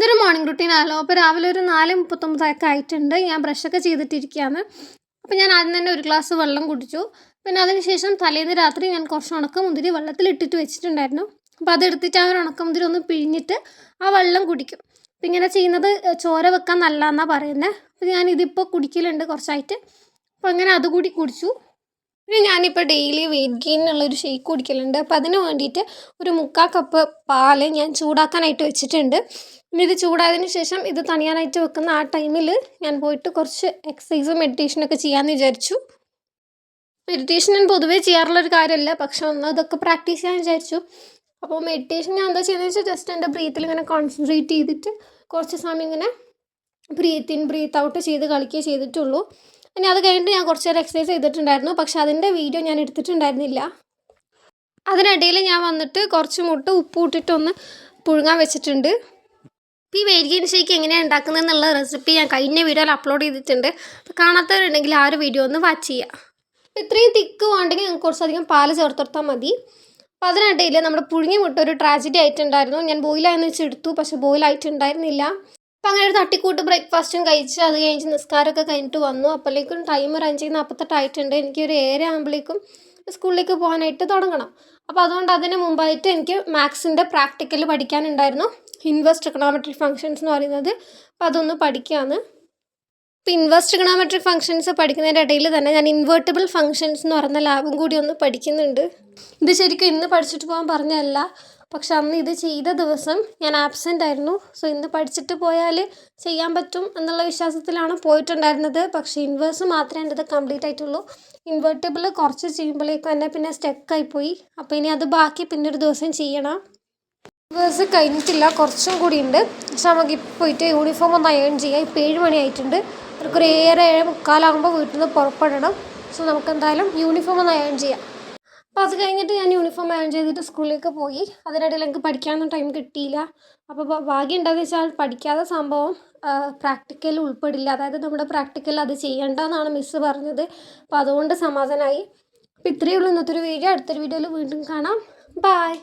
ഇതൊരു morning routine ആണല്ലോ. അപ്പോൾ രാവിലെ ഒരു 4:39 ആയിട്ടുണ്ട്. ഞാൻ ബ്രഷൊക്കെ ചെയ്തിട്ടിരിക്കുകയാണ്. അപ്പോൾ ഞാൻ ആദ്യം തന്നെ ഒരു ഗ്ലാസ് വെള്ളം കുടിച്ചു. പിന്നെ അതിനുശേഷം തലേന്ന് രാത്രി ഞാൻ കുറച്ച് ഉണക്കമുന്തിരി വെള്ളത്തിലിട്ടിട്ട് വെച്ചിട്ടുണ്ടായിരുന്നു. അപ്പോൾ അതെടുത്തിട്ട് ആ ഒരു ഉണക്കമുന്തിരി ഒന്ന് പിഴിഞ്ഞിട്ട് ആ വെള്ളം കുടിക്കും. അപ്പോൾ ഇങ്ങനെ ചെയ്യുന്നത് ചോര വെക്കാൻ നല്ലതെന്നാണ് പറയുന്നത്. അപ്പോൾ ഞാനിതിപ്പോൾ കുടിക്കലുണ്ട് കുറച്ചായിട്ട്. അപ്പോൾ അങ്ങനെ അതുകൂടി കുടിച്ചു. പിന്നെ ഞാനിപ്പോൾ ഡെയിലി വെയിറ്റ് ഗെയിനുള്ളൊരു ഷേക്ക് കുടിക്കലുണ്ട്. അപ്പോൾ അതിന് വേണ്ടിയിട്ട് ഒരു 3/4 കപ്പ് പാല് ഞാൻ ചൂടാക്കാനായിട്ട് വെച്ചിട്ടുണ്ട്. പിന്നെ ഇത് ചൂടായതിന് ശേഷം ഇത് തണിയാനായിട്ട് വെക്കുന്ന ആ ടൈമിൽ ഞാൻ പോയിട്ട് കുറച്ച് എക്സസൈസും മെഡിറ്റേഷനൊക്കെ ചെയ്യാമെന്ന് വിചാരിച്ചു. മെഡിറ്റേഷൻ ഞാൻ പൊതുവേ ചെയ്യാറുള്ളൊരു കാര്യമല്ല, പക്ഷെ ഒന്ന് ഇതൊക്കെ പ്രാക്ടീസ് ചെയ്യാൻ വിചാരിച്ചു. അപ്പോൾ മെഡിറ്റേഷൻ ഞാൻ എന്താ ചെയ്യുന്നത് വെച്ചാൽ ജസ്റ്റ് എൻ്റെ ബ്രീത്തിൽ ഇങ്ങനെ കോൺസെൻട്രേറ്റ് ചെയ്തിട്ട് കുറച്ച് സമയം ഇങ്ങനെ ബ്രീത്ത് ഇൻ ബ്രീത്ത് ഔട്ട് ചെയ്ത് കളിക്കുകയേ ചെയ്തിട്ടുള്ളൂ. പിന്നെ അത് കഴിഞ്ഞിട്ട് ഞാൻ കുറച്ച് നേരം എക്സസൈസ് ചെയ്തിട്ടുണ്ടായിരുന്നു, പക്ഷെ അതിൻ്റെ വീഡിയോ ഞാൻ എടുത്തിട്ടുണ്ടായിരുന്നില്ല. അതിനിടയിൽ ഞാൻ വന്നിട്ട് കുറച്ച് മുട്ട ഉപ്പ് ഇട്ടിട്ടൊന്ന് പുഴുങ്ങാൻ വെച്ചിട്ടുണ്ട്. ഇപ്പോൾ ഈ വെയിറ്റ് ഗെയിൻ ഷേക്ക് എങ്ങനെയാണ് ഉണ്ടാക്കുന്നത് എന്നുള്ള റെസിപ്പി ഞാൻ കഴിഞ്ഞ വീഡിയോയിൽ അപ്ലോഡ് ചെയ്തിട്ടുണ്ട്. അപ്പോൾ കാണാത്തവരുണ്ടെങ്കിൽ ആ ഒരു വീഡിയോ ഒന്ന് വാച്ച് ചെയ്യുക. അപ്പോൾ ഇത്രയും തിക്ക് വേണ്ടെങ്കിൽ നിങ്ങൾക്ക് കുറച്ചധികം പാല് ചേർത്തെടുത്താൽ മതി. അപ്പോൾ അതിനിടയിൽ നമ്മുടെ പുഴുങ്ങിയ മുട്ട ഒരു ട്രാജഡി ആയിട്ടുണ്ടായിരുന്നു. ഞാൻ ബോയിലായെന്ന് വെച്ചെടുത്തു, പക്ഷേ ബോയിലായിട്ടുണ്ടായിരുന്നില്ല. അപ്പോൾ അങ്ങനെ ഒരു തട്ടിക്കൂട്ട് ബ്രേക്ക്ഫാസ്റ്റും കഴിച്ച് അത് കഴിഞ്ഞ് നിസ്കാരമൊക്കെ കഴിഞ്ഞിട്ട് വന്നു. അപ്പോഴേക്കും ടൈം ഒരു 5:48 ആയിട്ടുണ്ട്. എനിക്ക് ഒരു 7 ആകുമ്പോഴേക്കും സ്കൂളിലേക്ക് പോകാനായിട്ട് തുടങ്ങണം. അപ്പോൾ അതുകൊണ്ട് അതിന് മുമ്പായിട്ട് എനിക്ക് മാത്സിൻ്റെ പ്രാക്ടിക്കൽ പഠിക്കാനുണ്ടായിരുന്നു. ഇൻവേഴ്സ് ട്രിഗണോമെട്രിക് ഫംഗ്ഷൻസ് എന്ന് പറയുന്നത്. അപ്പോൾ അതൊന്ന് പഠിക്കുകയാണ്. ഇപ്പോൾ ഇൻവേഴ്സ് ട്രിഗണോമെട്രിക് ഫംഗ്ഷൻസ് പഠിക്കുന്നതിൻ്റെ ഇടയിൽ തന്നെ ഞാൻ ഇൻവേർട്ടിബിൾ ഫംഗ്ഷൻസ് എന്ന് പറയുന്ന ലാബും കൂടി ഒന്ന് പഠിക്കുന്നുണ്ട്. ഇത് ശരിക്കും ഇന്ന് പഠിച്ചിട്ട് പോകാൻ പറഞ്ഞതല്ല, പക്ഷെ അന്ന് ഇത് ചെയ്ത ദിവസം ഞാൻ ആബ്സെൻ്റ് ആയിരുന്നു. സോ ഇന്ന് പഠിച്ചിട്ട് പോയാൽ ചെയ്യാൻ പറ്റും എന്നുള്ള വിശ്വാസത്തിലാണ് പോയിട്ടുണ്ടായിരുന്നത്. പക്ഷേ ഇൻവേഴ്സ് മാത്രമേ എൻ്റെ ഇത് കംപ്ലീറ്റ് ആയിട്ടുള്ളൂ. ഇൻവേർട്ടിബിൾ കുറച്ച് ചെയ്യുമ്പോഴേക്കും എന്നെ പിന്നെ സ്റ്റക്കായിപ്പോയി. അപ്പോൾ ഇനി അത് ബാക്കി പിന്നെ ഒരു ദിവസം ചെയ്യണം. ഇൻവേഴ്സ് കഴിഞ്ഞിട്ടില്ല, കുറച്ചും കൂടി ഉണ്ട്. പക്ഷെ നമുക്ക് ഇപ്പോൾ പോയിട്ട് യൂണിഫോം ഒന്ന് അയൺ ചെയ്യാം. ഇപ്പോൾ 7 മണി ആയിട്ടുണ്ട്. നമുക്കൊരു 7:45 വീട്ടിൽ നിന്ന് പുറപ്പെടണം. സോ നമുക്ക് എന്തായാലും യൂണിഫോം ഒന്ന് അയൺ ചെയ്യാം. അപ്പോൾ അത് കഴിഞ്ഞിട്ട് ഞാൻ യൂണിഫോം അയൺ ചെയ്തിട്ട് സ്കൂളിലേക്ക് പോയി. അതിനിടയിൽ എനിക്ക് പഠിക്കാനൊന്നും ടൈം കിട്ടിയില്ല. അപ്പോൾ ഭാഗ്യം എന്താണെന്ന് വെച്ചാൽ പഠിക്കാത്ത സംഭവം പ്രാക്ടിക്കൽ ഉൾപ്പെടില്ല. അതായത് നമ്മുടെ പ്രാക്ടിക്കൽ അത് ചെയ്യേണ്ടതെന്നാണ് മിസ്സ് പറഞ്ഞത്. അപ്പോൾ അതുകൊണ്ട് സമാധാനമായി. അപ്പോൾ ഇത്രയേ ഉള്ളൂ ഇന്നത്തെ ഒരു വീഡിയോ. അടുത്തൊരു വീഡിയോയിൽ വീണ്ടും കാണാം. ബൈ.